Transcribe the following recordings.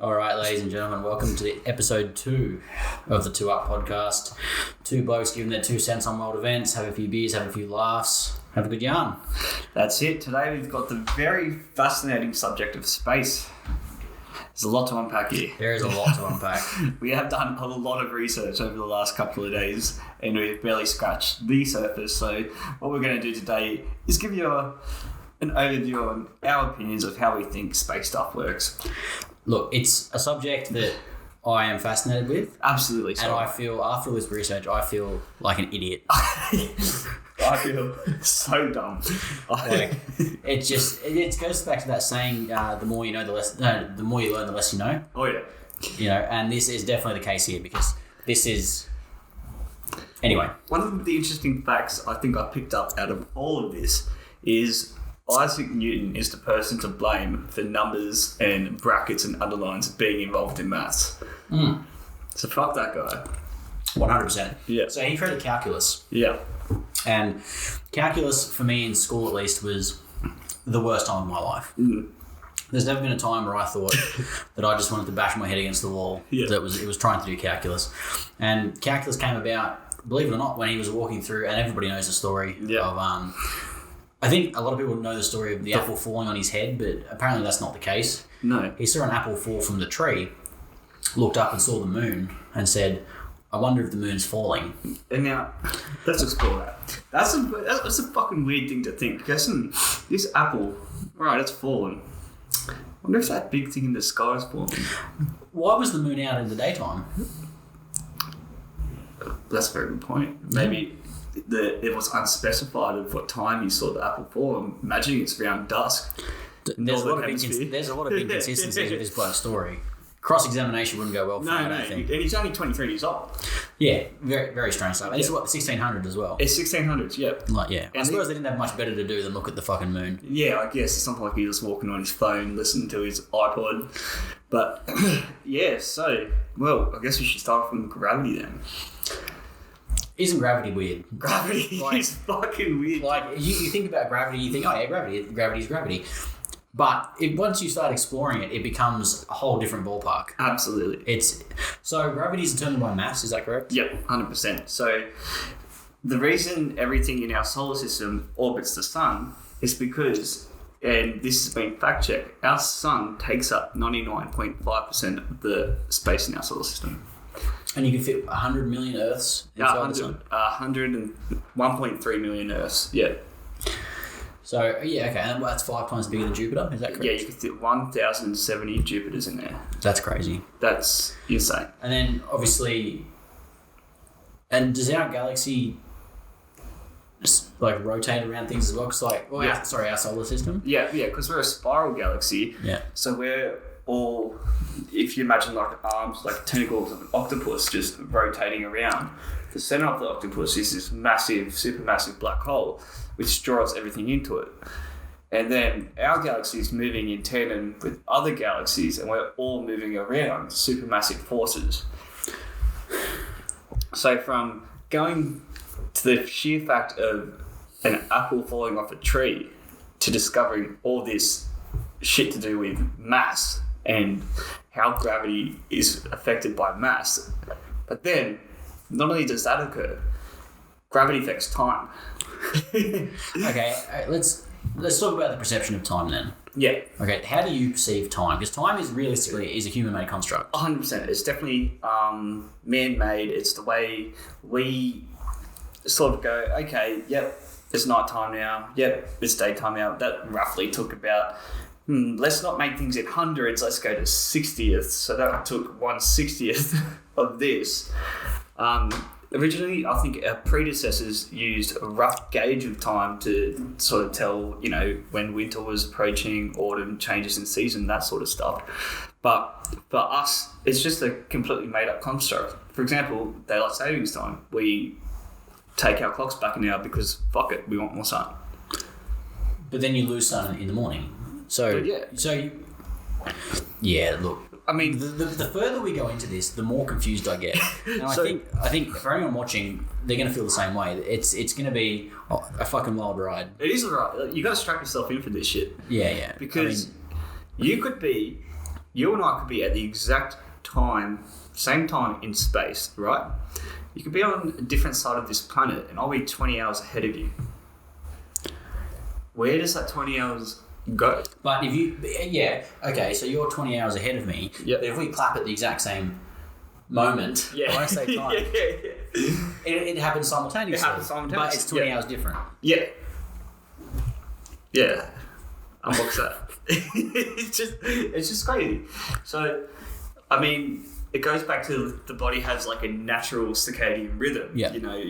All right, ladies and gentlemen, welcome to episode 2 of the 2 Up podcast. Two blokes giving their 2 cents on world events, have a few beers, have a few laughs, have a good yarn. That's it. Today we've got the very fascinating subject of space. There's a lot to unpack here. There is a lot to unpack. We have done a lot of research over the last couple of days and we've barely scratched the surface. So what we're going to do today is give you an overview on our opinions of how we think space stuff works. Look, it's a subject that I am fascinated with. Absolutely. And I feel, after all this research, I feel like an idiot. I feel so dumb. It goes back to that saying, the more you know, the more you learn, the less you know. Oh, yeah. You know, and this is definitely the case here because this is... Anyway. One of the interesting facts I think I picked up out of all of this is Isaac Newton is the person to blame for numbers and brackets and underlines being involved in maths. So fuck that guy. 100%. Yeah. So he created calculus. Yeah. And calculus, for me in school at least, was the worst time of my life. There's never been a time where I thought that I just wanted to bash my head against the wall. Yeah. It was trying to do calculus. And calculus came about, believe it or not, when he was walking through, and everybody knows the story of... I think a lot of people know the story of the apple falling on his head, but apparently that's not the case. No. He saw an apple fall from the tree, looked up and saw the moon, and said, I wonder if the moon's falling. And now, let's explore that. That's a fucking weird thing to think. Because this apple, alright, it's fallen. I wonder if that big thing in the sky is falling. Why was the moon out in the daytime? That's a very good point. Maybe it was unspecified of what time you saw the apple fall. I'm imagining it's around dusk. There's a lot of inconsistencies with this bloke's story. Cross-examination wouldn't go well for him, I don't think. And he's only 23 years old. Yeah, very, very strange stuff. And it's what, 1600 as well? It's 1600s, yeah. I suppose they didn't have much better to do than look at the fucking moon. Yeah, I guess. It's not like he was walking on his phone, listening to his iPod. But, yeah, so, well, I guess we should start from gravity then. Isn't gravity weird? Gravity is fucking weird. Like, you think about gravity, you think, oh yeah, gravity's gravity. But once you start exploring it, it becomes a whole different ballpark. Absolutely. So gravity is determined by mass, is that correct? Yep, 100%. So the reason everything in our solar system orbits the sun is because, and this has been fact-checked, our sun takes up 99.5% of the space in our solar system. And you can fit 100 million Earths inside the sun? 1.3 million Earths, yeah. So, yeah, okay, and that's 5 times bigger than Jupiter, is that correct? Yeah, you can fit 1,070 Jupiters in there. That's crazy. That's insane. And then, obviously, does our galaxy just, like, rotate around things as well? Cause, like, our solar system? Yeah, because we're a spiral galaxy. Yeah. So we're all, if you imagine like arms, like tentacles of an octopus just rotating around, the center of the octopus is this massive, supermassive black hole which draws everything into it. And then our galaxy is moving in tandem with other galaxies and we're all moving around supermassive forces. So from going to the sheer fact of an apple falling off a tree to discovering all this shit to do with mass and how gravity is affected by mass. But then, not only does that occur, gravity affects time. Okay, let's talk about the perception of time then. Yeah. Okay, how do you perceive time? Because time is realistically a human-made construct. 100%. It's definitely man-made. It's the way we sort of go, okay, yep, it's night time now. Yep, it's daytime now. That roughly took about... let's not make things in hundreds, let's go to 60th. So that took 1/60th of this. Originally, I think our predecessors used a rough gauge of time to sort of tell, when winter was approaching, autumn, changes in season, that sort of stuff. But for us, it's just a completely made-up construct. For example, daylight savings time. We take our clocks back an hour because, fuck it, we want more sun. But then you lose sun in the morning. So, look. I mean, the further we go into this, the more confused I get. And I think for anyone watching, they're going to feel the same way. It's going to be a fucking wild ride. It is a ride. You got to strap yourself in for this shit. Yeah. Because you could be you and I could be at the exact same time in space, right? You could be on a different side of this planet and I'll be 20 hours ahead of you. Where does that 20 hours go? But if you, okay, so you're 20 hours ahead of me. Yeah. But if we clap at the exact same moment, I won't say time. It happens simultaneously. But it's 20 hours different. Yeah. Yeah. Unbox that. It's just crazy. So, I mean, it goes back to the body has like a natural circadian rhythm. Yeah. You know,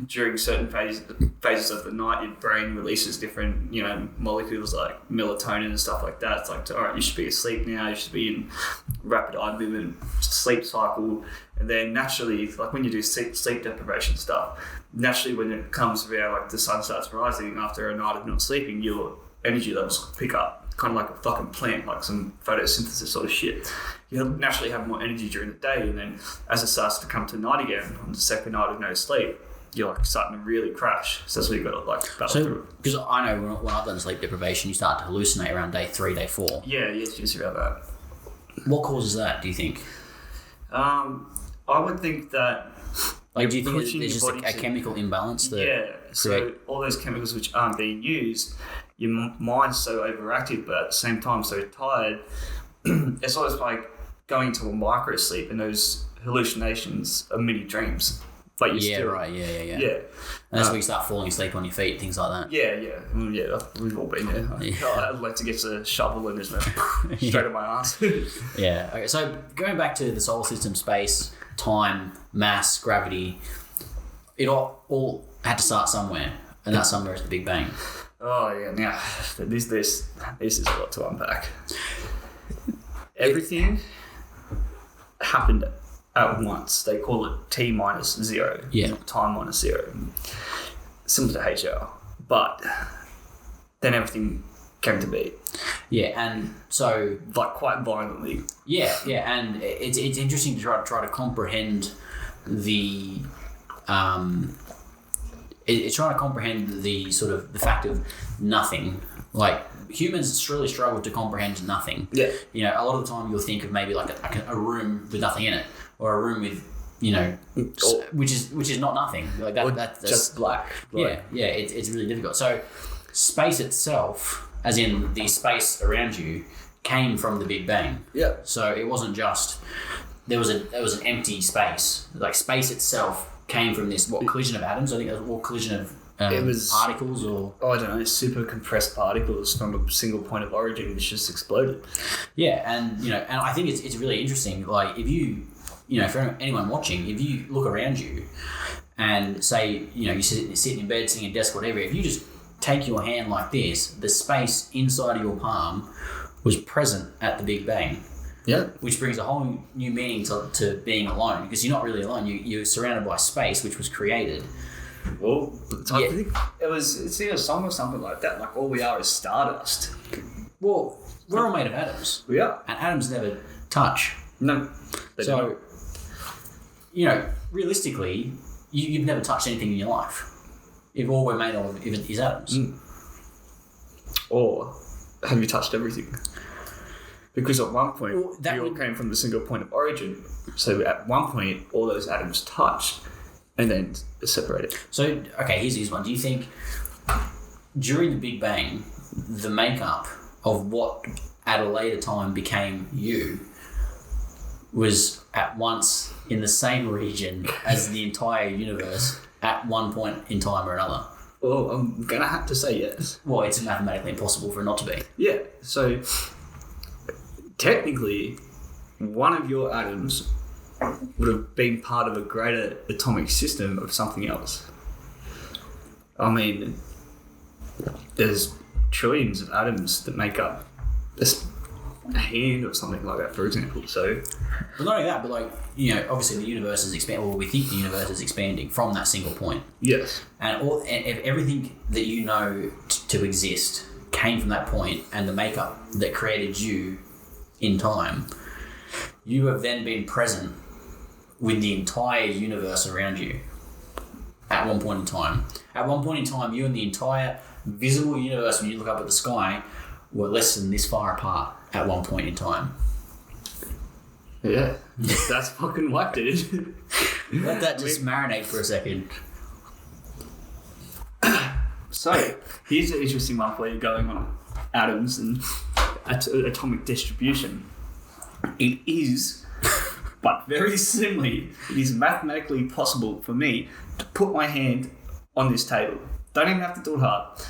during certain phases of the night, your brain releases different, molecules like melatonin and stuff like that. It's like, all right, you should be asleep now. You should be in rapid eye movement, sleep cycle. And then naturally, like when you do sleep deprivation stuff, naturally when it comes around, like the sun starts rising after a night of not sleeping, your energy levels pick up. Kind of like a fucking plant, like some photosynthesis sort of shit. You'll naturally have more energy during the day, and then as it starts to come to night again, on the second night of no sleep, you're like starting to really crash. So that's what you've got to like battle through. Because I know when I've done sleep deprivation, you start to hallucinate around day 3, day 4. Yeah, it's just about that. What causes that, do you think? I would think that... Like, do you think there's just a chemical imbalance? So all those chemicals which aren't being used, your mind's so overactive, but at the same time so tired. It's almost like going to a micro sleep, and those hallucinations are mini dreams. But Yeah. And that's where you start falling asleep on your feet, things like that. Yeah. We've all been there. I'd like to get a shovel and just straight on my ass. Yeah. Okay. So going back to the solar system, space, time, mass, gravity, it all had to start somewhere, and that somewhere is the Big Bang. Oh yeah. Now this is a lot to unpack. Everything happened at once. They call it T minus 0. Yeah. Time minus 0. Similar to HR. But then everything came to be. Yeah, and so... Like quite violently. Yeah, and it's interesting to try to comprehend the... It's trying to comprehend the sort of the fact of nothing. Like, humans really struggle to comprehend nothing. Yeah. A lot of the time you'll think of maybe like a room with nothing in it, or a room with, which is not nothing. Like that's just black. Yeah, it's really difficult. So space itself, as in the space around you, came from the Big Bang. Yeah. So it wasn't just there was an empty space. Like space itself came from this collision of atoms. I think it was collision of particles, or I don't know, super compressed particles from a single point of origin which just exploded. Yeah, and and I think it's really interesting. Like if you for anyone watching, if you look around you and say you sit in bed, sitting at a desk, whatever, if you just take your hand like this, the space inside of your palm was present at the Big Bang. Yeah. Which brings a whole new meaning to being alone, because you're not really alone. You're surrounded by space, which was created. Well, I think it's in a song or something like that. Like, all we are is stardust. Well, we're all made of atoms. We are. And atoms never touch. No. So, realistically, you've never touched anything in your life. If all we're made of is atoms. Mm. Or have you touched everything? Because at one point, we all came from the single point of origin. So at one point, all those atoms touched and then separated. So, okay, here's one. Do you think during the Big Bang, the makeup of what at a later time became you was at once in the same region as the entire universe at one point in time or another? Well, I'm going to have to say yes. Well, it's mathematically impossible for it not to be. Yeah, so technically, one of your atoms would have been part of a greater atomic system of something else. I mean, there's trillions of atoms that make up a hand or something like that, for example. So, but not only that, but obviously the universe is expanding. Well, we think the universe is expanding from that single point. Yes. And if everything that you know to exist came from that point, and the makeup that created you in time, you have then been present with the entire universe around you at one point in time. At one point in time, you and the entire visible universe, when you look up at the sky, were less than this far apart at one point in time. Yeah. That's fucking whack, dude. Let that just marinate for a second. So, here's an interesting one for you going on atoms and atomic distribution. It is, but very similarly, it is mathematically possible for me to put my hand on this table. Don't even have to do it hard.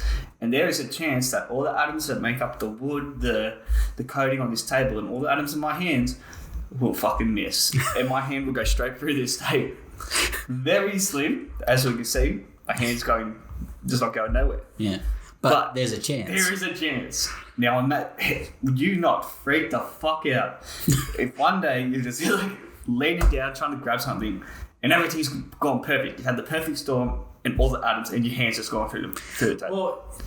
And there is a chance that all the atoms that make up the wood, the coating on this table, and all the atoms in my hands will fucking miss. And my hand will go straight through this table. Very slim, as we can see. My hand's going, just not going nowhere. Yeah. But there's a chance. There is a chance. Now, on that, would you not freak the fuck out if one day you're just like leaning down trying to grab something and everything's gone perfect? You had the perfect storm and all the atoms and your hands just gone through the table. Well,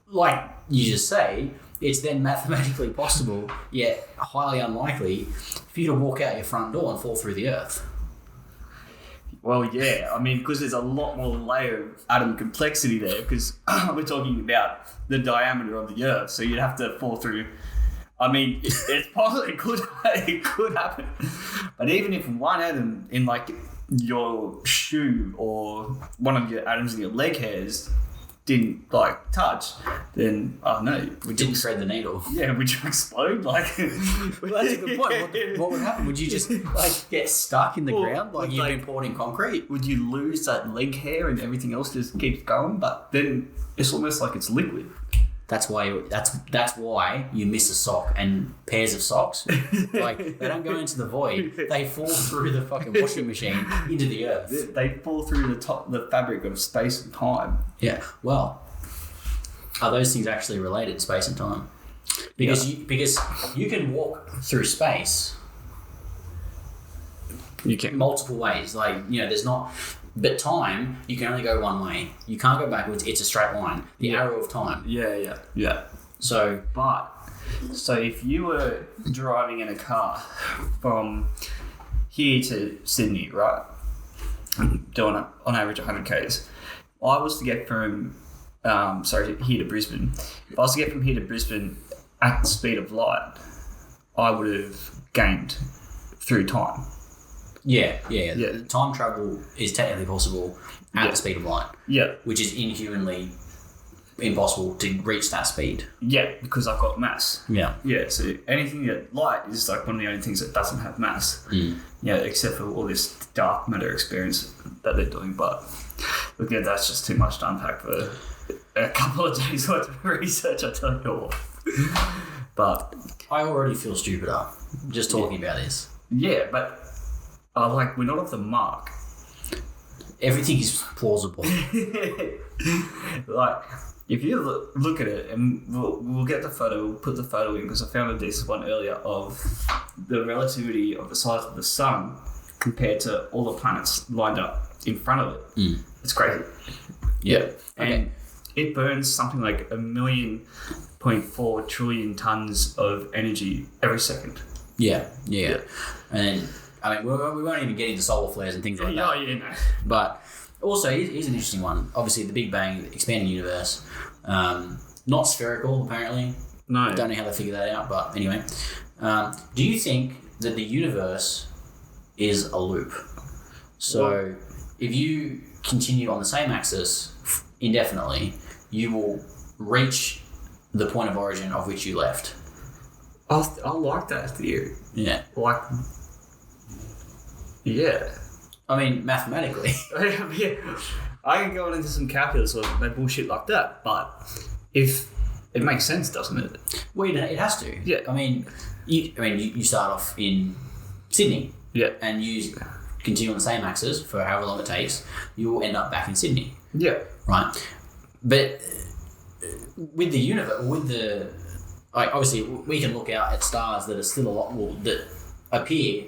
like you just say, it's then mathematically possible, yet highly unlikely, for you to walk out your front door and fall through the earth. Well, yeah. I mean, because there's a lot more layer of atom complexity there, because we're talking about the diameter of the Earth, so you'd have to fall through. I mean, it's possible, it could happen. But even if one atom in, like, your shoe or one of your atoms in your leg hairs didn't, like, touch, then, I don't know. Didn't thread the needle. Yeah, would you explode? Like, well, that's a good point. What would happen? Would you just, like, get stuck in the ground like you've been poured in concrete? Would you lose that leg hair and everything else just keeps going? But then it's almost like it's liquid. That's why you miss a sock, and pairs of socks, like, they don't go into the void. They fall through the fucking washing machine into the earth. They fall through the fabric of space and time. Yeah. Well, are those things actually related, space and time? Because you can walk through space. You can multiple ways. Like, you know, there's not. But time, you can only go one way. You can't go backwards. It's a straight line. The arrow of time. Yeah. So if you were driving in a car from here to Sydney, right, doing on average 100 k's, I was to get from here to Brisbane. If I was to get from here to Brisbane at the speed of light, I would have gained through time. Yeah. Time travel is technically possible at the speed of light. Yeah. Which is inhumanly impossible to reach that speed. Yeah, because I've got mass. Yeah. Yeah, so anything that light is like one of the only things that doesn't have mass. Yeah, except for all this dark matter experience that they're doing. But look, yeah, that's just too much to unpack for a couple of days worth of research, I tell you what. But I already feel stupider just talking about this. Yeah, but we're not off the mark. Everything is plausible. Like, if you look at it, and we'll get the photo, we'll put the photo in, because I found a decent one earlier of the relativity of the size of the sun compared to all the planets lined up in front of it. It's crazy. Yeah. And it burns something like 1.4 trillion tons of energy every second. Yeah. And I mean, we won't even get into solar flares and things like that. Oh, yeah, no. But also, here's an interesting one. Obviously, the Big Bang, the expanding universe, not spherical, apparently. No. I don't know how they figure that out, but anyway. Do you think that the universe is a loop? So, if you continue on the same axis indefinitely, you will reach the point of origin of which you left. I like that theory. Yeah. Yeah. I mean, mathematically. I can go into some calculus or no bullshit like that, but if it makes sense, doesn't it? Well, it has to. Yeah. I mean, you start off in Sydney. Yeah. And you continue on the same axis for however long it takes, you will end up back in Sydney. Yeah. Right. But with the universe, obviously we can look out at stars that are still that appear,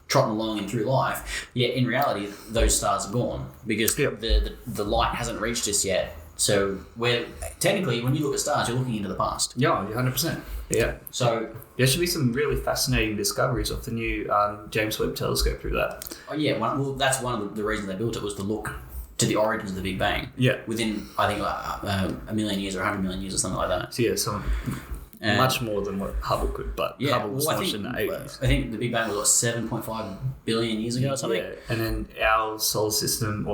trotting along and through life, yet in reality those stars are gone because the light hasn't reached us yet. So we're technically, when you look at stars, you're looking into the past. Yeah, 100%. Yeah. So there should be some really fascinating discoveries of the new James Webb Telescope through that. Oh yeah, that's one of the reasons they built it, was to look to the origins of the Big Bang. Yeah. Within, I think, a million years or 100 million years or something like that. So yeah, Much more than what Hubble could, but Hubble was launched in the 80s. I think the Big Bang was 7.5 billion years ago or something. Yeah, and then our solar system,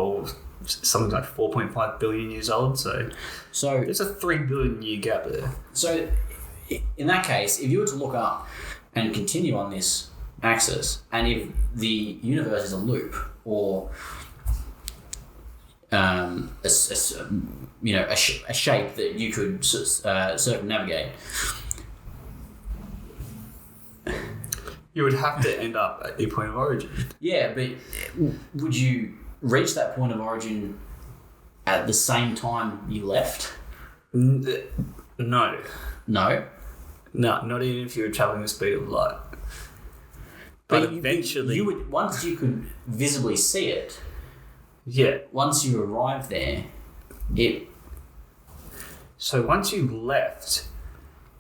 something like 4.5 billion years old. So there's a 3 billion year gap there. So in that case, if you were to look up and continue on this axis, and if the universe is a loop or a shape that you could circumnavigate, you would have to end up at your point of origin. Yeah, but would you reach that point of origin at the same time you left? No. No? No, not even if you were travelling the speed of light. But eventually... You would, once you could visibly see it, once you arrived there, So once you left,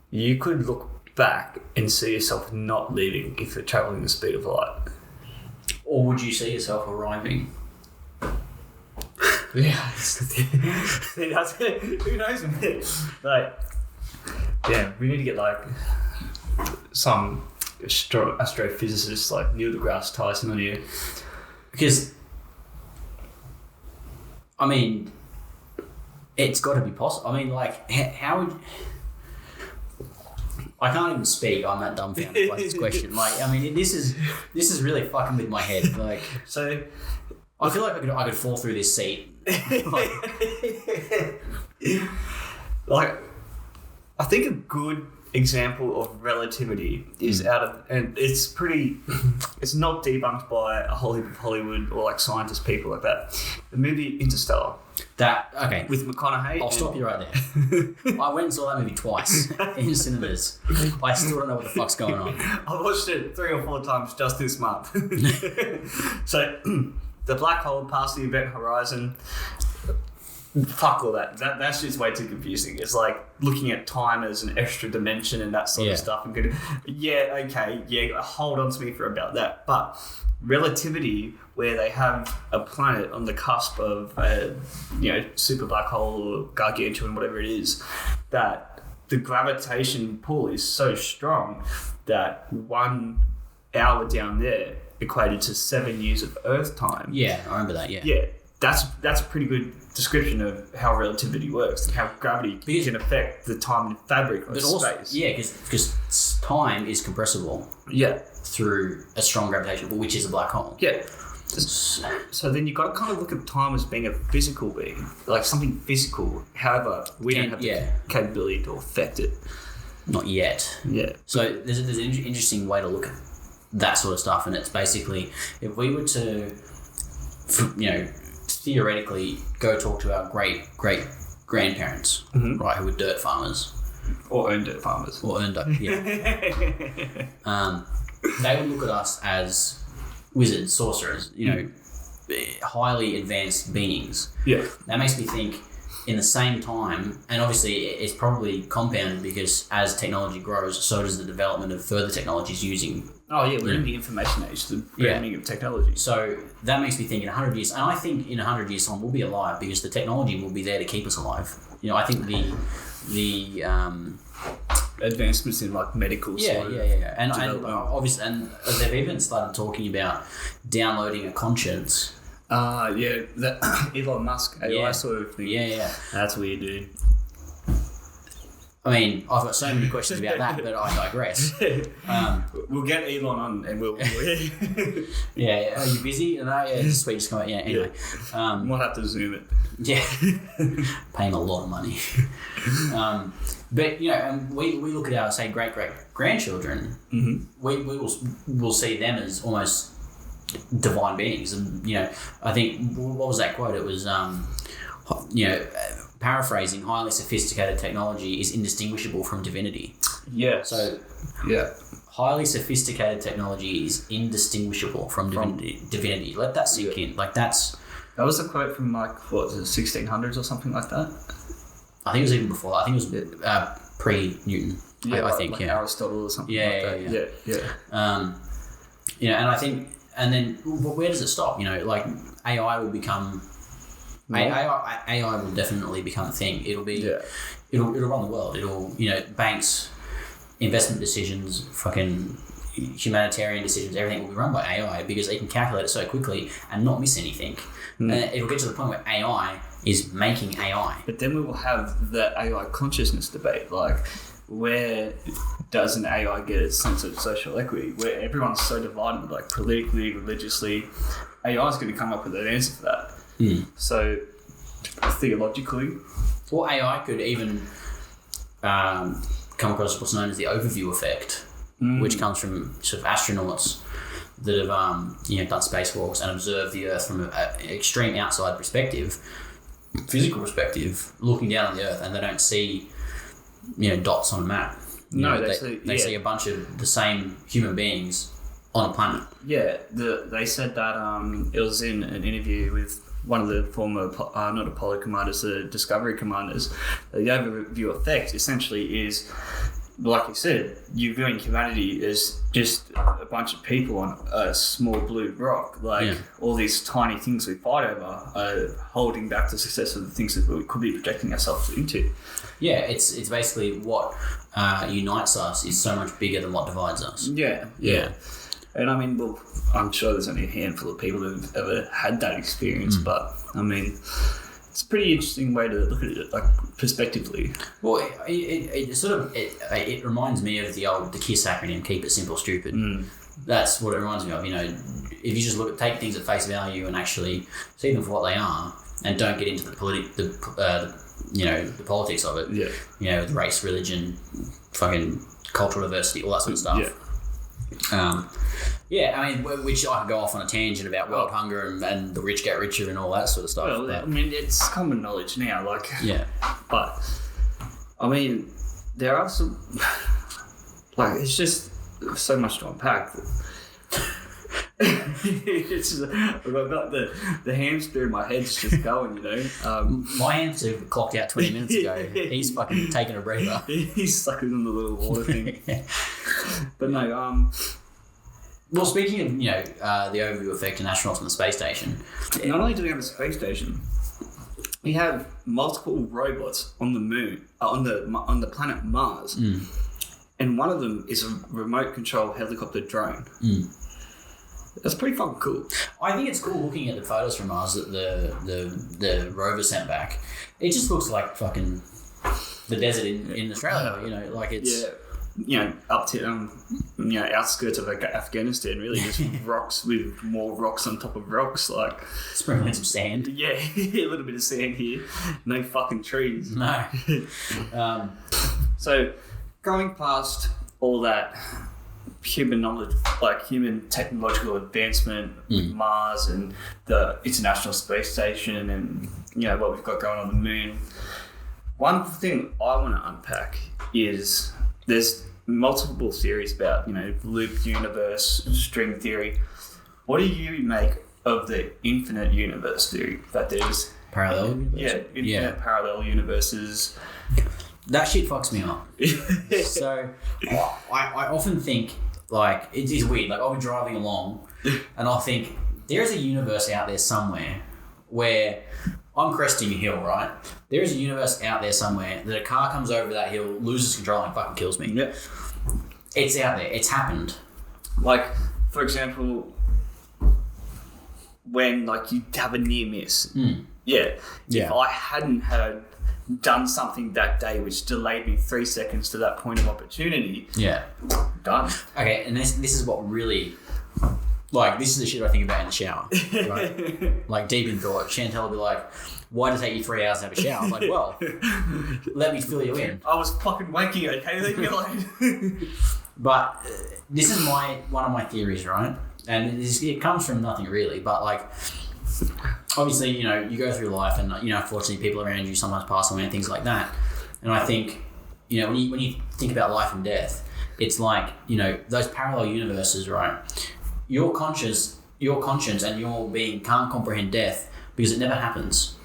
you could look back and see yourself not leaving if you're travelling the speed of light. Or would you see yourself arriving? Yeah, who knows, man? Like, yeah, we need to get like some astrophysicist like Neil deGrasse Tyson on here, because I mean, it's got to be possible. I mean, like, how would... I can't even speak. I'm that dumbfounded by this question. Like, I mean, this is really fucking with my head. Like, so I feel like I could fall through this seat. Like, I think a good example of relativity is and it's not debunked by a whole heap of Hollywood or like scientist people like that. The movie Interstellar. Okay. With McConaughey. I'll stop you right there. I went and saw that movie twice in cinemas. I still don't know what the fuck's going on. I watched it 3 or 4 times just this month. So, the black hole past the event horizon. Fuck all that. That's just way too confusing. It's like looking at time as an extra dimension and that sort of stuff. I'm gonna, hold on to me for about that. But relativity, where they have a planet on the cusp of a super black hole or gargantuan, whatever it is, that the gravitation pull is so strong that 1 hour down there equated to 7 years of Earth time. Yeah, I remember that. Yeah. Yeah, that's a pretty good description of how relativity works and how gravity can affect the time and fabric of space. Yeah, because time is compressible. Yeah. Through a strong gravitation, which is a black hole. Yeah. So then you've got to kind of look at time as being a physical being, like something physical. However, we don't have the capability to affect it. Not yet. Yeah. So there's an interesting way to look at that sort of stuff, and it's basically, if we were to, theoretically go talk to our great grandparents, right, who were dirt farmers. Or owned dirt farmers. They would look at us as wizards, sorcerers, highly advanced beings. Yeah. That makes me think, in the same time, and obviously it's probably compounded because as technology grows, so does the development of further technologies using... Oh yeah, we're in the information age, the booming of technology. So that makes me think in 100 years, and I think in 100 years time we'll be alive because the technology will be there to keep us alive. I think the advancements in like medical and obviously, and they've even started talking about downloading a conscience. That Elon Musk AI sort of thing. Yeah. That's weird, dude. I mean, I've got so many questions about that, but I digress. We'll get Elon on and we'll... Yeah. Are you busy? No, yeah, sweet. Just come out. Yeah, anyway. We'll have to Zoom it. Yeah. Pay him a lot of money. But, and we look at our, say, great-great-grandchildren, we'll see them as almost divine beings. And, I think, what was that quote? It was, paraphrasing, highly sophisticated technology is indistinguishable from divinity. Yeah. So, highly sophisticated technology is indistinguishable from divinity. Let that sink in. Like, that was a quote from, like, what was it, 1600s or something like that? I think it was even before that. I think it was pre-Newton. Yeah, I think, Aristotle or something like that. Yeah. And I think, and then where does it stop? Like, AI will become... AI will definitely become a thing. It'll be, it'll run the world. It'll, banks investment decisions, fucking humanitarian decisions, everything will be run by AI because they can calculate it so quickly and not miss anything. And it will get to the point where AI is making AI. But then we will have the AI consciousness debate, like where does an AI get its sense of social equity, where everyone's so divided, like politically, religiously. AI is going to come up with an answer for that. So theologically, or AI could even come across what's known as the overview effect, which comes from sort of astronauts that have done spacewalks and observed the Earth from an extreme outside perspective, physical perspective, looking down on the Earth, and they don't see dots on a map. They see a bunch of the same human beings on a planet. Yeah, they said that it was in an interview with one of the former, not Apollo commanders, the Discovery commanders. The overview effect essentially is, like you said, you're viewing humanity as just a bunch of people on a small blue rock. All these tiny things we fight over are holding back the success of the things that we could be projecting ourselves into. Yeah, it's basically what unites us is so much bigger than what divides us. Yeah. And I mean, well, I'm sure there's only a handful of people who've ever had that experience, but I mean, it's a pretty interesting way to look at it, like prospectively. Well, it reminds me of the KISS acronym, keep it simple, stupid. That's what it reminds me of. If you just take things at face value and actually see them for what they are, and don't get into the politics of it. Yeah. With race, religion, fucking cultural diversity, all that sort of stuff. Which I could go off on a tangent about world hunger and the rich get richer and all that sort of stuff. Well, I mean, it's common knowledge now, but I mean, there are some, it's just so much to unpack. It's just, I've got the hamster in my head's just going, My hamster clocked out 20 minutes ago. He's fucking taking a breather. He's sucking on the little water thing. But no, well, speaking of, the overview effect and astronauts on the space station. Not only do we have a space station, we have multiple robots on the moon, on the planet Mars. And one of them is a remote control helicopter drone. That's pretty fucking cool. I think it's cool looking at the photos from Mars that the rover sent back. It just looks like fucking the desert in Australia, it's... Yeah. Up to outskirts of Afghanistan, really, just rocks with more rocks on top of rocks, sprinkling some sand. Yeah, a little bit of sand here. No fucking trees. No. So, going past all that human knowledge, human technological advancement, Mars and the International Space Station, and what we've got going on the moon. One thing I want to unpack is there's multiple theories about loop universe, string theory. What do you make of the infinite universe theory? That there's parallel universe? Infinite parallel universes. That shit fucks me up. So I often think it is weird. I'll be driving along and I'll think there's a universe out there somewhere where I'm cresting a hill, right? There is a universe out there somewhere that a car comes over that hill, loses control, and fucking kills me. Yeah. It's out there. It's happened. For example, when you have a near miss. Yeah. If I hadn't had done something that day which delayed me 3 seconds to that point of opportunity. Yeah. Done. Okay, and this is what really... this is the shit I think about in the shower, right? Deep in thought. Chantel will be like, why did it take you 3 hours to have a shower? I'm like, well, let me fill you in. I was fucking wanking, okay? Leave me alone. But this is one of my theories, right? And it comes from nothing really, but obviously, you go through life and, unfortunately people around you sometimes pass away and things like that. And I think, when you think about life and death, it's those parallel universes, right? Your conscience and your being can't comprehend death because it never happens.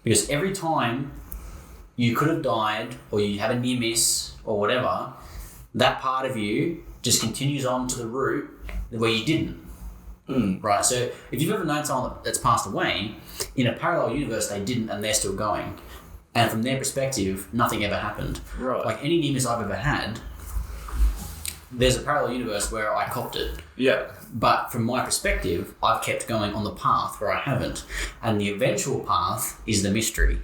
Because every time you could have died or you have a near miss or whatever, that part of you just continues on to the route where you didn't. Right? So if you've ever known someone that's passed away, in a parallel universe they didn't and they're still going. And from their perspective, nothing ever happened. Right. Any near miss I've ever had, there's a parallel universe where I copped it. Yeah. But from my perspective, I've kept going on the path where I haven't. And the eventual path is the mystery.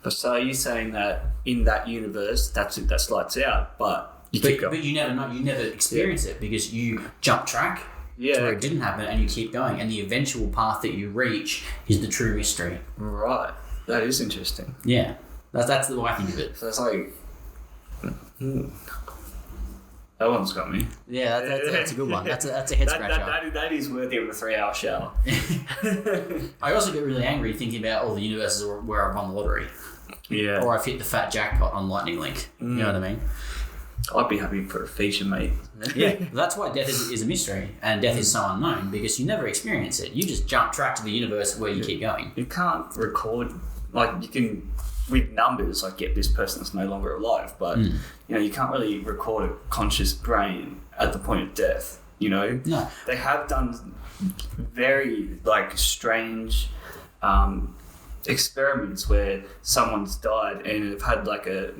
So are you saying that in that universe, that's it, that lights out, but you keep going? But you never know, you never experience it because you jump track to where it didn't happen and you keep going. And the eventual path that you reach is the true mystery. Right. That is interesting. Yeah. That's the way I think of it. So it's like... That one's got me. Yeah, that's a good one. That's a head scratcher. That is worthy of a 3-hour shower. I also get really angry thinking about all the universes where I've won the lottery. Yeah. Or I've hit the fat jackpot on Lightning Link. You know what I mean? I'd be happy for a feature, mate. Yeah, that's why death is a mystery, and death is so unknown because you never experience it. You just jump track to the universe where you keep going. You can't record, like you can, with numbers, like get this person that's no longer alive, but you know, you can't really record a conscious brain at the point of death, you know? No. They have done very, like, strange experiments where someone's died and have had, like, a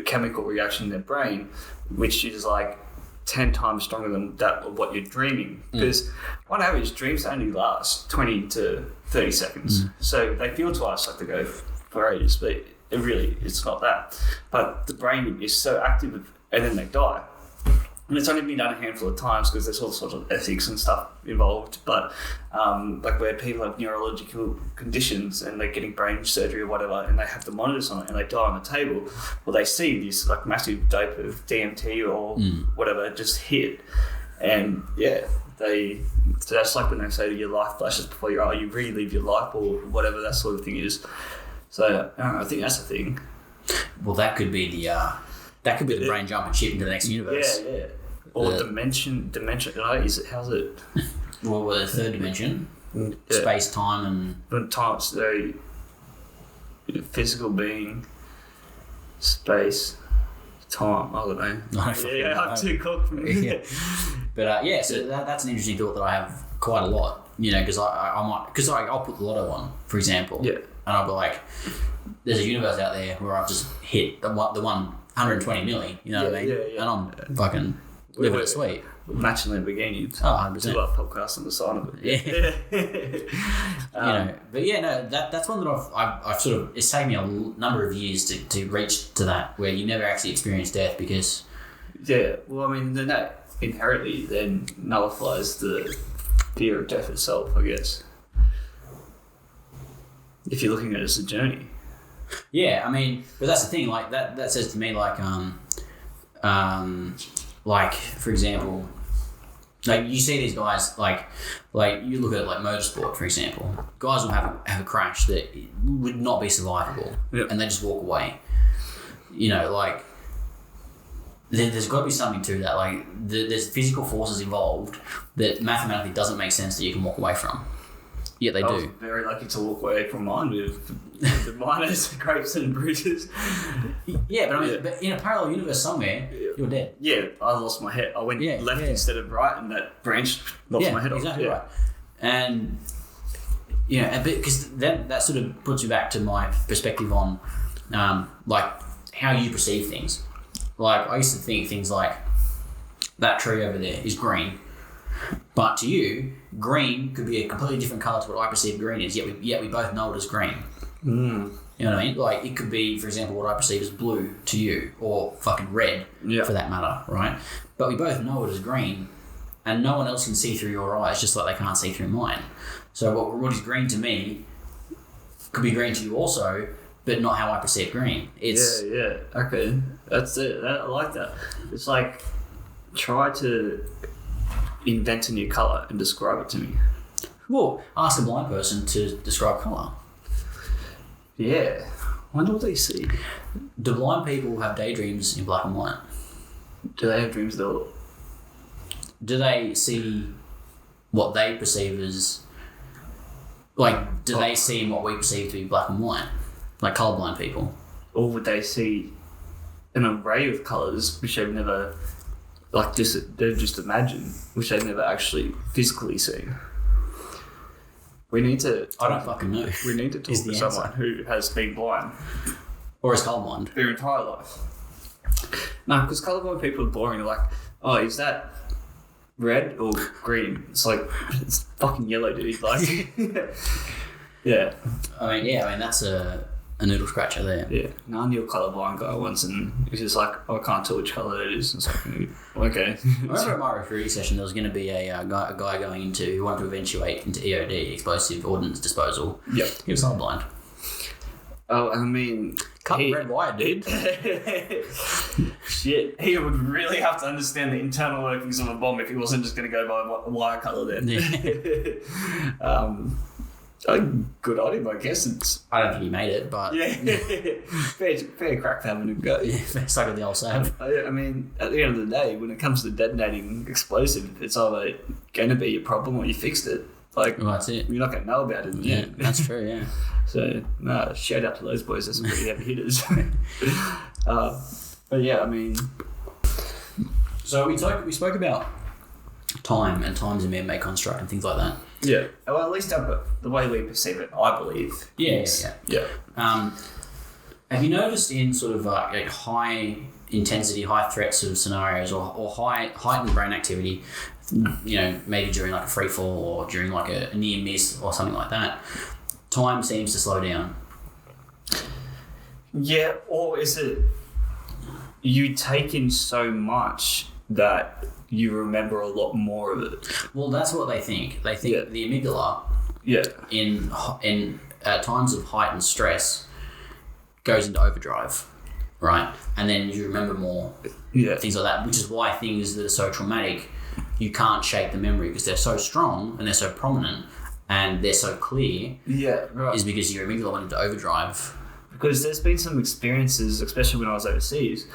chemical reaction in their brain, which is, like, 10 times stronger than that of what you're dreaming. Because on average, dreams only last 20 to 30 seconds. So they feel to us like they go for ages, but it's not that. But the brain is so active and then they die. And it's only been done a handful of times because there's all sorts of ethics and stuff involved. But like where people have neurological conditions and they're getting brain surgery or whatever, and they have the monitors on it and they die on the table, well, they see this like massive dope of DMT or whatever just hit, and so that's like when they say your life flashes before your eye, you relive your life or whatever that sort of thing is. So I think that's the thing. Well, that could be the brain jumping ship into the next universe. Yeah. Or dimension. How's it? Well, the third dimension, space, time, and but time's very physical being, space, time. I don't know. I'm too cooked for me. Yeah. But so that's an interesting thought that I have quite a lot. You know, because I'll put the lotto on, for example. Yeah. And I'll be like, there's a universe out there where I've just hit the one 120 milli. You know what I mean? Yeah. And I'm fucking living it sweet. Matching Lamborghinis. Oh, 100%. Do our podcast on the side of it. Yeah. But yeah, no, that's one that I've sort of, it's taken me a number of years to reach to that, where you never actually experience death because... Yeah, well, I mean, then that inherently then nullifies the fear of death itself, I guess. If you're looking at it as a journey. Yeah, I mean, but that's the thing, like, that says to me, like, for example, like, you see these guys, like you look at, like, motorsport, for example, guys will have a crash that would not be survivable, and they just walk away. You know, like, there's got to be something to that, like, there's physical forces involved that mathematically doesn't make sense that you can walk away from. Yeah, they do. I was very lucky to walk away from mine with the miners, grapes and bruises. Yeah, but I mean, but in a parallel universe somewhere, you're dead. Yeah, I lost my head. I went left instead of right, and that branch knocked my head off. Exactly right. And because then that sort of puts you back to my perspective on, like, how you perceive things. Like, I used to think things like, that tree over there is green. But to you, green could be a completely different colour to what I perceive green is, yet we both know it as green. You know what I mean? Like, it could be, for example, what I perceive as blue to you, or fucking red, for that matter, right? But we both know it as green, and no one else can see through your eyes, just like they can't see through mine. So what is green to me could be green to you also, but not how I perceive green. It's okay, that's it. I like that. It's like, try to invent a new colour and describe it to me. Well, ask a blind person to describe colour. Yeah. I wonder what they see. Do blind people have daydreams in black and white? Do they have dreams at all? Do they see what they perceive as... Like, do they see what we perceive to be black and white? Like colourblind people? Or would they see an array of colours which they've never... Like, they've just imagined, which they've never actually physically seen. We need to... I don't fucking know. We need to talk to someone who has been blind. Or is colourblind. Their entire life. No, because colourblind people are boring. Like, oh, is that red or green? It's like, it's fucking yellow, dude. Like, yeah. I mean, that's a noodle scratcher there. Yeah. No, I knew a colourblind guy once, and he's just like, oh, I can't tell which colour it is. It's like, okay. I remember at my recruiting session, there was going to be a guy going into who wanted to eventuate into EOD, explosive ordnance disposal. Yep. He was colourblind. Oh, I mean, cut red wire, dude. Shit, he would really have to understand the internal workings of a bomb if he wasn't just going to go by wire colour then. Yeah. Good on him, I guess. I don't think he made it, but yeah, fair crack for having a go. Yeah, stuck with the old save. I mean, at the end of the day, when it comes to detonating explosive, it's either going to be your problem or you fixed it. Like, well, that's it. You're not going to know about it. Yeah, that's true. Yeah. So, shout out to those boys. They're some pretty heavy hitters. But yeah, I mean, so we spoke about time and time's a man-made construct and things like that. Yeah. Well, at least the way we perceive it, I believe. Yeah. Have you noticed in sort of like high intensity, high threat sort of scenarios or heightened brain activity, maybe during like a free fall or during like a near miss or something like that, time seems to slow down? Yeah, or is it you take in so much that you remember a lot more of it? Well, that's what they think. They think the amygdala, in times of heightened stress, goes into overdrive, right? And then you remember more, things like that. Which is why things that are so traumatic, you can't shake the memory because they're so strong and they're so prominent and they're so clear. Yeah, right. Is because your amygdala went into overdrive. Because there's been some experiences, especially when I was overseas,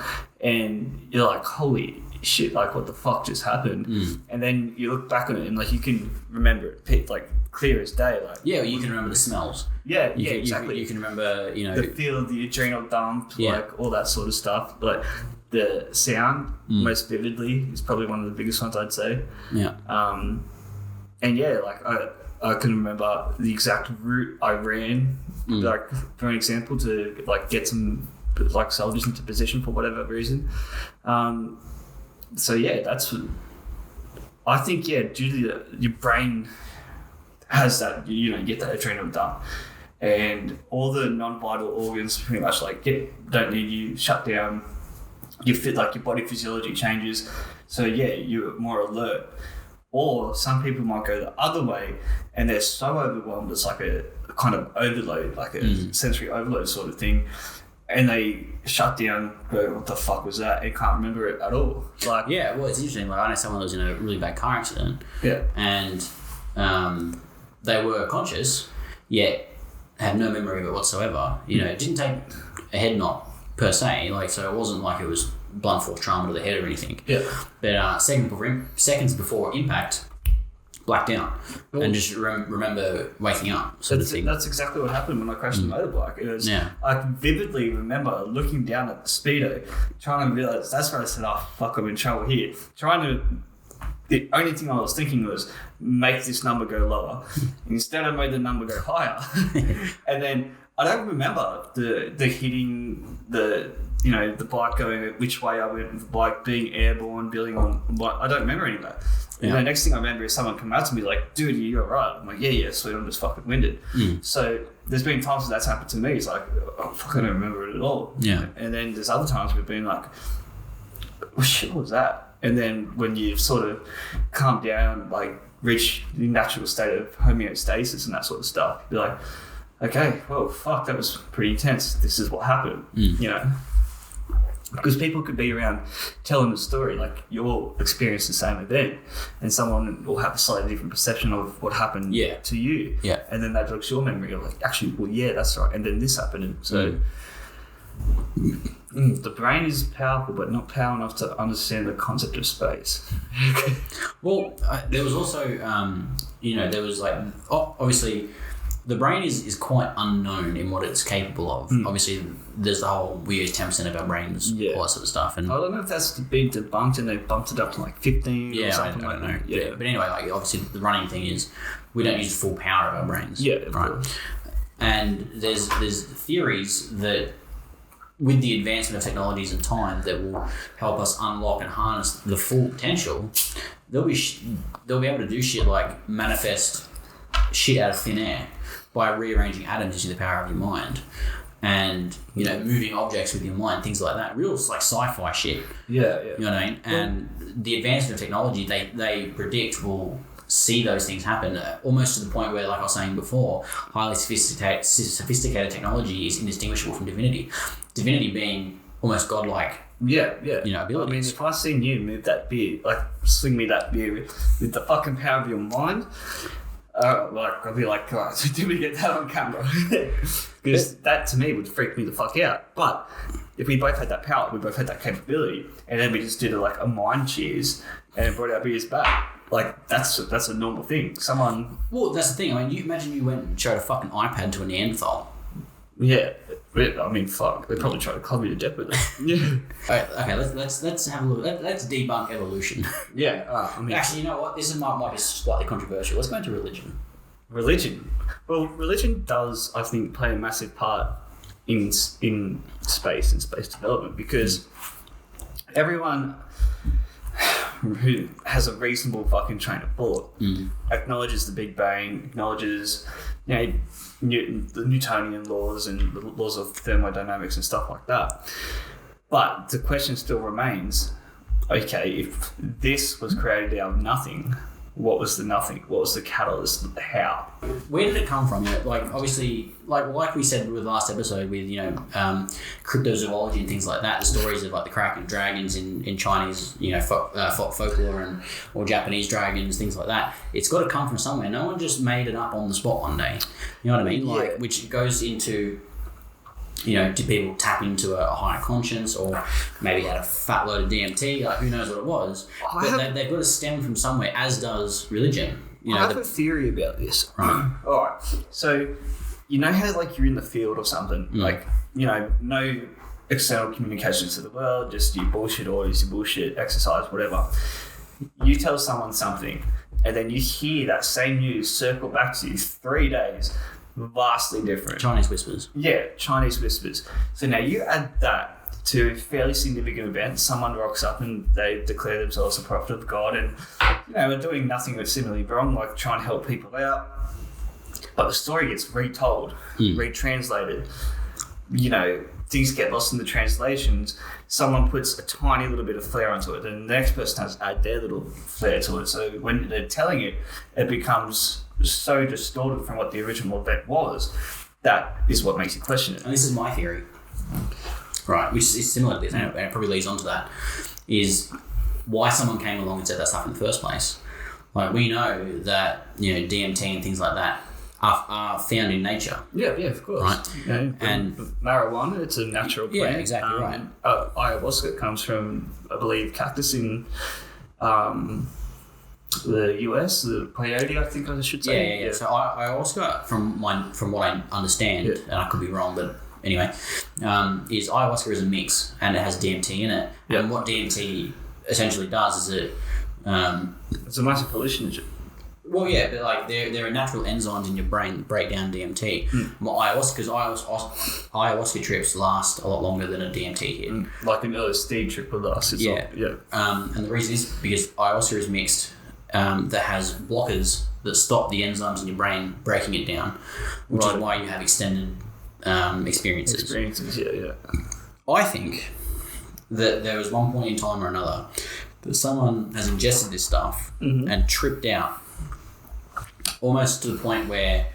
and you're like, holy shit, like what the fuck just happened? And then you look back on it and like you can remember it like clear as day. Like, yeah, you can remember the smells. Exactly. You can remember, the feel of the adrenal dump, like all that sort of stuff. Like the sound, most vividly, is probably one of the biggest ones I'd say. Yeah. And yeah, like I can remember the exact route I ran, like for an example, to like get some like soldiers into position for whatever reason. So yeah, that's. I think due to your brain has that, you get that adrenal dump, and all the non-vital organs pretty much like don't need you, shut down. You fit like your body physiology changes, so you're more alert. Or some people might go the other way and they're so overwhelmed, it's like a kind of overload, like a sensory overload sort of thing. And they shut down, go, what the fuck was that? And can't remember it at all. Like, well, it's interesting. Like, I know someone that was in a really bad car accident. Yeah. And they were conscious, yet had no memory of it whatsoever. It didn't take a head knock per se. Like, so it wasn't like it was blunt force trauma to the head or anything. Yeah. But seconds before impact, blacked out and just remember waking up. That's exactly what happened when I crashed the motorbike. It was, I can vividly remember looking down at the speedo, trying to realize that's where I said, oh fuck, I'm in trouble here. The only thing I was thinking was make this number go lower. Instead, I made the number go higher. And then I don't remember the hitting the bike going which way I went with the bike, being airborne, being on. I don't remember any of that. And the next thing I remember is someone come out to me like, dude, you're right. I'm like, yeah, sweet, I'm just fucking winded. So there's been times that that's happened to me. It's like, oh, fuck, I don't remember it at all. Yeah. And then there's other times we've been like, what shit was that? And then when you sort of calm down, like reach the natural state of homeostasis and that sort of stuff, you're like, okay, well, fuck, that was pretty intense. This is what happened, Because people could be around telling the story, like you'll experience the same event, and someone will have a slightly different perception of what happened to you. Yeah. And then that jogs your memory of like, actually, well, yeah, that's right. And then this happened. And so the brain is powerful, but not powerful enough to understand the concept of space. Well, there was also, there was like, obviously, the brain is quite unknown in what it's capable of. Obviously, there's the whole, we use 10% of our brains, all that sort of stuff. And I don't know if that's been debunked and they bumped it up to like 15 or something I don't know. Yeah. But anyway, like obviously the running thing is we don't use the full power of our brains. Yeah, right. And there's theories that with the advancement of technologies and time that will help us unlock and harness the full potential, they'll be able to do shit like manifest shit out of thin air by rearranging atoms using the power of your mind. And, you know, moving objects with your mind, things like that. Real, like, sci-fi shit. Yeah. You know what I mean? And the advancement of technology, they predict will see those things happen almost to the point where, like I was saying before, highly sophisticated technology is indistinguishable from divinity. Divinity being almost godlike. Yeah. You know, abilities. I mean, if I seen you move that beer, like, sling me that beer with the fucking power of your mind... I'd be like, God, did we get that on camera? Because that to me would freak me the fuck out. But if we both had that power, we both had that capability, and then we just did a mind cheers and brought our beers back, like that's a normal thing. Well, that's the thing. I mean, you imagine you went and showed a fucking iPad to a Neanderthal. Yeah. I mean, fuck. They probably try to club you to death with it. Yeah. Okay. Let's have a look. Let's debunk evolution. Yeah. Actually, you know what? This might be slightly controversial. Let's go into religion. Religion. Well, religion does, I think, play a massive part in space and space development, because everyone who has a reasonable fucking train of thought acknowledges the Big Bang, acknowledges, you know, the Newtonian laws and the laws of thermodynamics and stuff like that. But the question still remains, okay, if this was created out of nothing, what was the nothing? What was the catalyst? How? Where did it come from? You know, like, obviously, like we said with the last episode with, you know, cryptozoology and things like that, the stories of like the Kraken dragons in Chinese, you know, folklore or Japanese dragons, things like that. It's got to come from somewhere. No one just made it up on the spot one day. You know what I mean? Like, which goes into, you know, do people tap into a higher conscience, or maybe had a fat load of DMT? Like, who knows what it was? But they've got to stem from somewhere, as does religion. You know, I have a theory about this. Right. All right. So, you know how, like, you're in the field or something, like, you know, no external communications to the world, just your bullshit orders, your bullshit exercise, whatever. You tell someone something, and then you hear that same news circle back to you 3 days, vastly different. Chinese whispers. Yeah, Chinese whispers. So now you add that to a fairly significant event. Someone rocks up and they declare themselves a prophet of God, and, you know, they're doing nothing that's similarly wrong, like trying to help people out. But the story gets retold, retranslated. You know, things get lost in the translations. Someone puts a tiny little bit of flair onto it, and the next person has to add their little flair to it. So when they're telling it, it becomes so distorted from what the original event was. That is what makes you question it. And this is my theory, right, which is similar to this, and it probably leads on to that, is why someone came along and said that stuff in the first place. Like, we know that, you know, DMT and things like that are found in nature. Yeah, of course. Right. You know, and marijuana, it's a natural plant. Yeah, exactly right. Ayahuasca comes from, I believe, cactus in the US, the peyote, I think I should say. Yeah. So ayahuasca, from what I understand, and I could be wrong, but anyway, is ayahuasca is a mix, and it has DMT in it. Yeah. And what DMT essentially does is it... it's a massive hallucinogen. Well, yeah, but like there are natural enzymes in your brain that break down DMT. Ayahuasca trips last a lot longer than a DMT hit. Like an LSD trip with us. And the reason is because ayahuasca is mixed, that has blockers that stop the enzymes in your brain breaking it down, which is why you have extended experiences. Yeah. I think that there was one point in time or another that someone has ingested this stuff and tripped out, almost to the point where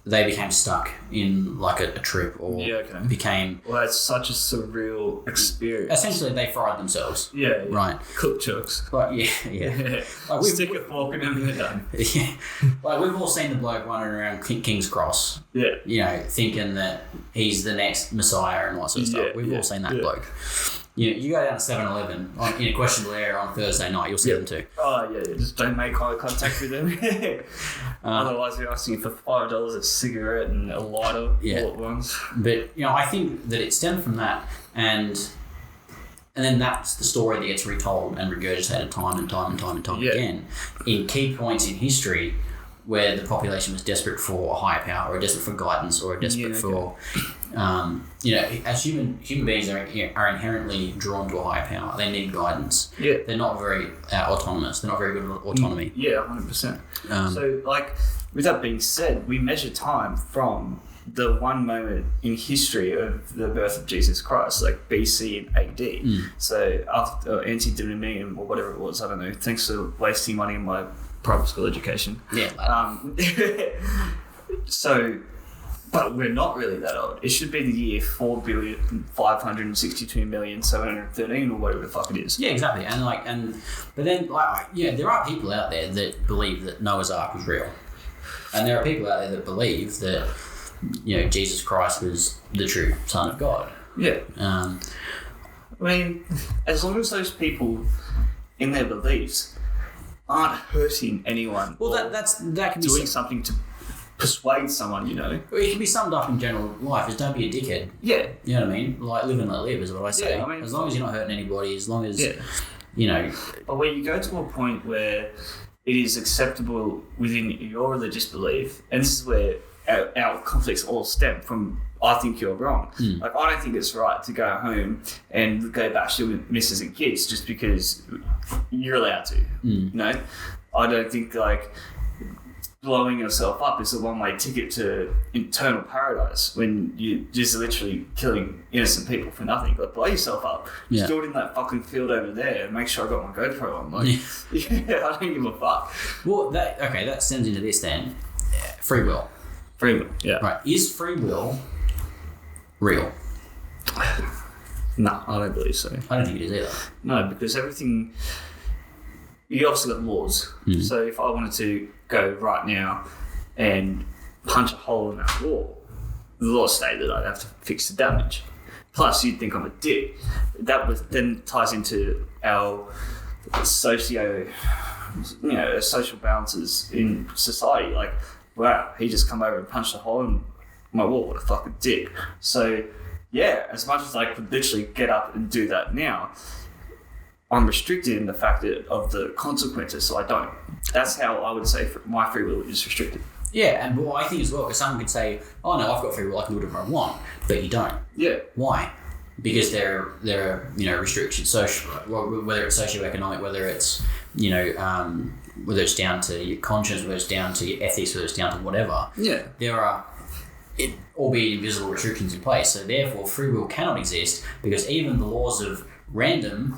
they became stuck in like a trip, or became... Well, that's such a surreal experience. Essentially, they fried themselves. Yeah. Right. Cooked chooks. But yeah. Like, stick a fork in them and they're done. Yeah. Like, we've all seen the bloke running around King's Cross. Yeah. You know, thinking that he's the next Messiah and all that sort of stuff. We've all seen that bloke. You go down to 7-Eleven in a questionable area on Thursday night, you'll see them too. Oh, yeah. Just don't make eye contact with them. Otherwise, they're asking you for $5 a cigarette and a lighter all at once. But, you know, I think that it stemmed from that, and then that's the story that gets retold and regurgitated time and time again in key points in history where the population was desperate for a higher power, or desperate for guidance, or desperate for as human beings are inherently drawn to a higher power. They need guidance. Yeah. They're not very autonomous. They're not very good at autonomy. Yeah, 100%. So, like, with that being said, we measure time from the one moment in history of the birth of Jesus Christ, like BC and AD. So after Antediluvian or whatever it was, I don't know. Thanks for wasting money on my private school education. Yeah. So, but we're not really that old. It should be the year 4,562,713 or whatever the fuck it is. Yeah, exactly. But then there are people out there that believe that Noah's Ark was real, and there are people out there that believe that Jesus Christ was the true Son of God. Yeah. I mean, as long as those people in their beliefs aren't hurting anyone. Well, that can be doing something to persuade someone, It can be summed up in general life as don't be a dickhead. Yeah. You know what I mean? Like, live and let live is what I say. Yeah, I mean, as long as you're not hurting anybody, as long as, But when you go to a point where it is acceptable within your religious belief, and this is where our conflicts all stem from, I think you're wrong. Like, I don't think it's right to go home and go bash your missus and kids just because you're allowed to. I don't think, like, blowing yourself up is a one-way ticket to eternal paradise when you're just literally killing innocent people for nothing. Like, blow yourself up. Just do it in that fucking field over there and make sure I got my GoPro on. Like, I don't give a fuck. Well, that sends into this then. Free will. Free will, yeah. Right. Is free will real? No, I don't believe so. I don't think it is either. No, because everything... You obviously got laws. So if I wanted to go right now and punch a hole in that wall, the law stated that I'd have to fix the damage. Plus, you'd think I'm a dick. That then ties into our social balances in society. Like, wow, he just come over and punched a hole in my wall. What a fucking dick. So, yeah, as much as I could literally get up and do that now, I'm restricted in the fact of the consequences, so I don't. That's how I would say my free will is restricted. Yeah, and I think as well, because someone could say, oh no, I've got free will, I can do whatever I want, but you don't. Yeah. Why? Because there are restrictions, social, whether it's socioeconomic, whether it's whether it's down to your conscience, whether it's down to your ethics, whether it's down to whatever. Yeah. There are, albeit invisible, restrictions in place. So therefore, free will cannot exist because even the laws of random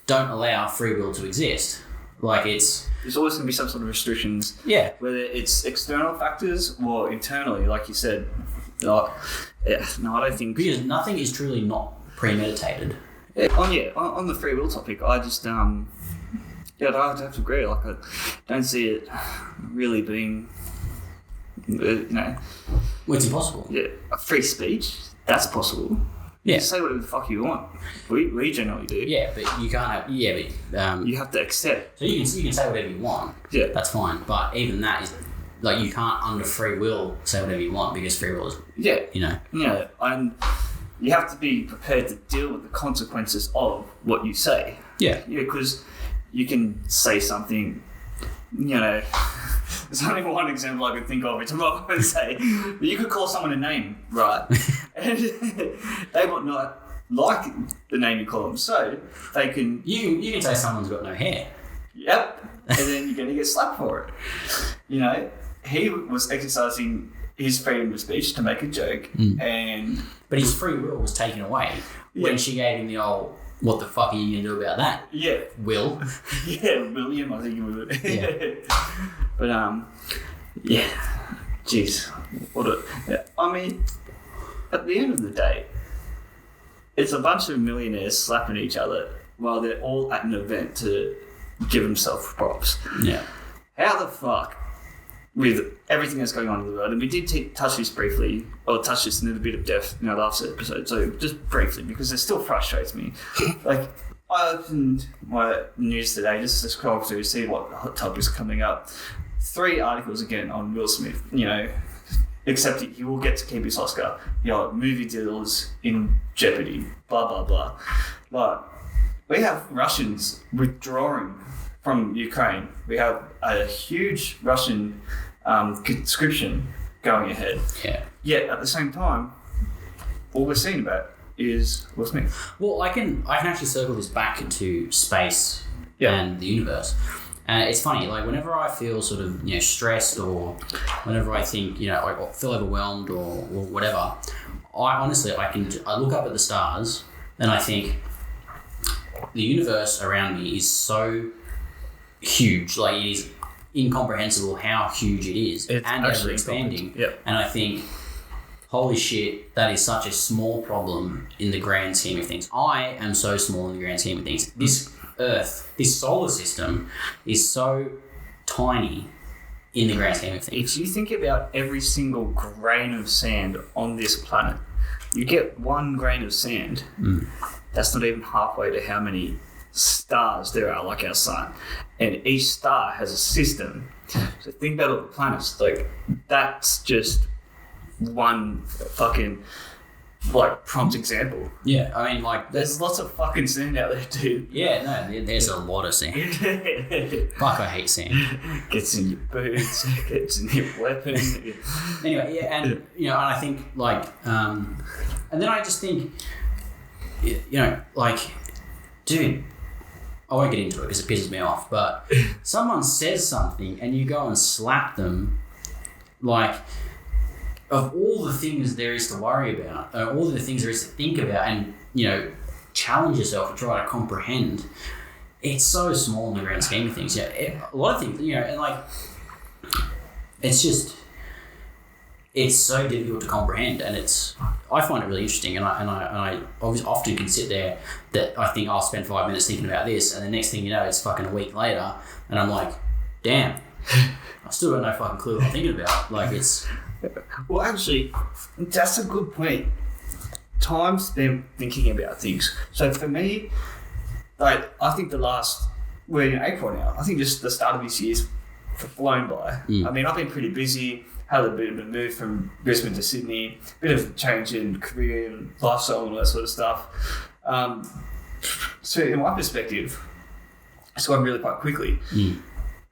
don't allow free will to exist. Like, there's always going to be some sort of restrictions. Yeah. Whether it's external factors or internally, like you said. No, I don't think... Because nothing is truly not premeditated. On the free will topic, I just, I have to agree. Like, I don't see it really being, Well, it's impossible. Yeah. Free speech, that's possible. Yeah. You say whatever the fuck you want. We generally do. Yeah, but you can't have... Yeah, but... you have to accept. So you can say whatever you want. Yeah. That's fine. But even that is... Like, you can't, under free will, say whatever you want because free will is... Yeah. Yeah, and you have to be prepared to deal with the consequences of what you say. Yeah. Yeah, because you can say something, there's only one example I could think of, which I'm not going to say, but you could call someone a name, right? And they might not like the name you call them, so they can... You can say someone's got no hair. Yep. And then you're going to get slapped for it. He was exercising his freedom of speech to make a joke, but his free will was taken away when she gave him the old, what the fuck are you going to do about that? Yeah. Will. Yeah, William, I think it was. Yeah. But, jeez. I mean, at the end of the day, it's a bunch of millionaires slapping each other while they're all at an event to give themselves props. Yeah. How the fuck, with everything that's going on in the world, and we did touch this briefly, or touch this in a bit of depth in our last episode, so just briefly, because it still frustrates me. Like, I opened my news today just to scroll through, see what hot topics are coming up. 3 articles again on Will Smith, except he will get to keep his Oscar. Movie deals in jeopardy, blah, blah, blah. But we have Russians withdrawing from Ukraine. We have a huge Russian conscription going ahead. Yeah. Yet at the same time, all we're seeing about is Will Smith. Well, I can actually circle this back to space and the universe. And it's funny, like whenever I feel sort of stressed, or whenever I think I feel overwhelmed or whatever, I look up at the stars and I think the universe around me is so huge, like it is incomprehensible how huge it is, and ever expanding. Yep. And I think, holy shit, that is such a small problem in the grand scheme of things. I am so small in the grand scheme of things. This Earth, this solar system, is so tiny in the grand scheme of things. If you think about every single grain of sand on this planet, you get one grain of sand. That's not even halfway to how many stars there are, like our sun. And each star has a system. So think about all the planets. Like, that's just one fucking prompt example. Yeah, I mean, like, there's lots of fucking sand out there, dude. Yeah, no, there's a lot of sand. Fuck, I hate sand. Gets in your boots, gets in your weapon. Anyway, and and I think and then I just think, dude, I won't get into it because it pisses me off, but someone says something and you go and slap them, of all the things there is to worry about, all the things there is to think about, and challenge yourself and try to comprehend, it's so small in the grand scheme of things. A lot of things, and it's so difficult to comprehend, and I find it really interesting, and I always often can sit there that I think I'll spend 5 minutes thinking about this, and the next thing you know, it's fucking a week later, and I'm like, damn, I still got no fucking clue what I'm thinking about. It's. Well, actually, that's a good point. Time spent thinking about things. So for me, I think we're in April now. I think just the start of this year's flown by. I mean, I've been pretty busy, had a bit of a move from Brisbane to Sydney, bit of change in career and lifestyle and all that sort of stuff. So in my perspective, it's gone really quite quickly.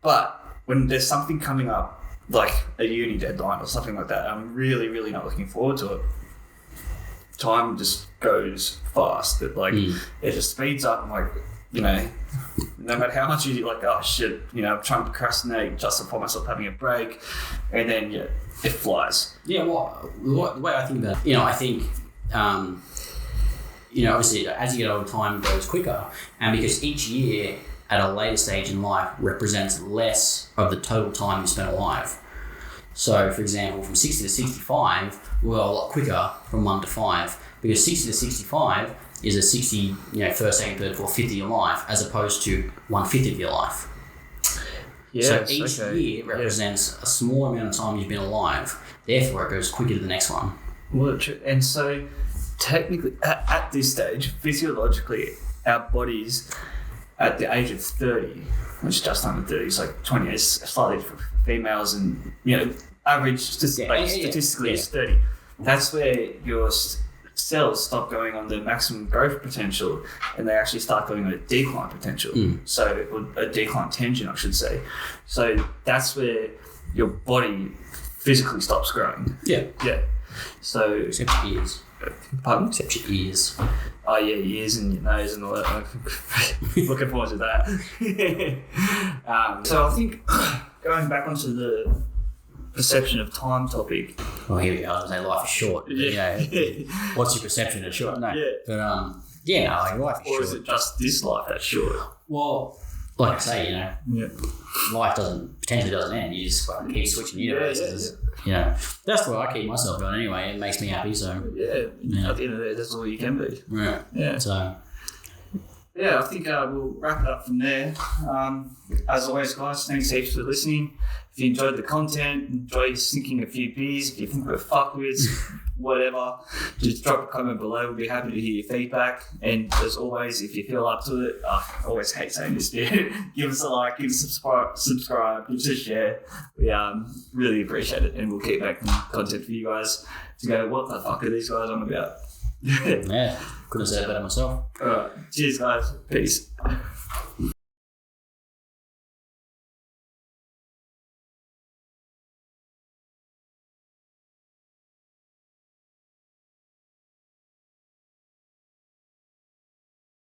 But when there's something coming up, like a uni deadline or something like that, I'm really, really not looking forward to it. Time just goes fast. It just speeds up. I'm no matter how much you oh shit, I'm trying to procrastinate, justify myself having a break, and then it flies. Yeah, well, the way I think about it, I think, obviously as you get older, time goes quicker, and because each year at a later stage in life represents less of the total time you spent alive. So, for example, from 60 to 65, we're a lot quicker from 1 to 5, because 60 to 65 is a 60, first, second, third, fourth, fifth of your life, as opposed to 1/5 of your life. Yes, so each year represents a small amount of time you've been alive, therefore it goes quicker to the next one. Well, and so technically, at this stage, physiologically, our bodies at the age of 30, which is just under 30, it's 20 years, slightly different for females, and average statistically is 30. That's where your cells stop going on the maximum growth potential, and they actually start going on a decline potential. So, or a decline tangent, I should say. So that's where your body physically stops growing. Yeah. So except your ears. Pardon? Except your ears. Oh yeah, your ears and your nose and all that. Looking forward to that. So I think going back onto the perception of time topic. Well, here we go. I was going to say life is short. But, what's your perception of short? No. Yeah. But life is short. Or is it just this life that's short? Well, like I say, life potentially doesn't end. You just keep switching universes. That's the way I keep myself going anyway. It makes me happy, so. At the end of the day, that's all you can be. Right. Yeah. So. Yeah, I think we'll wrap it up from there. As always, guys, thanks heaps for listening. If you enjoyed the content, enjoy sinking a few beers, if you think we're fuckwits, whatever, just drop a comment below. We'll be happy to hear your feedback. And as always, if you feel up to it, I always hate saying this, dude. Give us a like, give us a subscribe, give us a share. We really appreciate it, and we'll keep making content for you guys to go, what the fuck are these guys on about? Yeah, couldn't have said it better myself. All right, cheers, guys. Peace.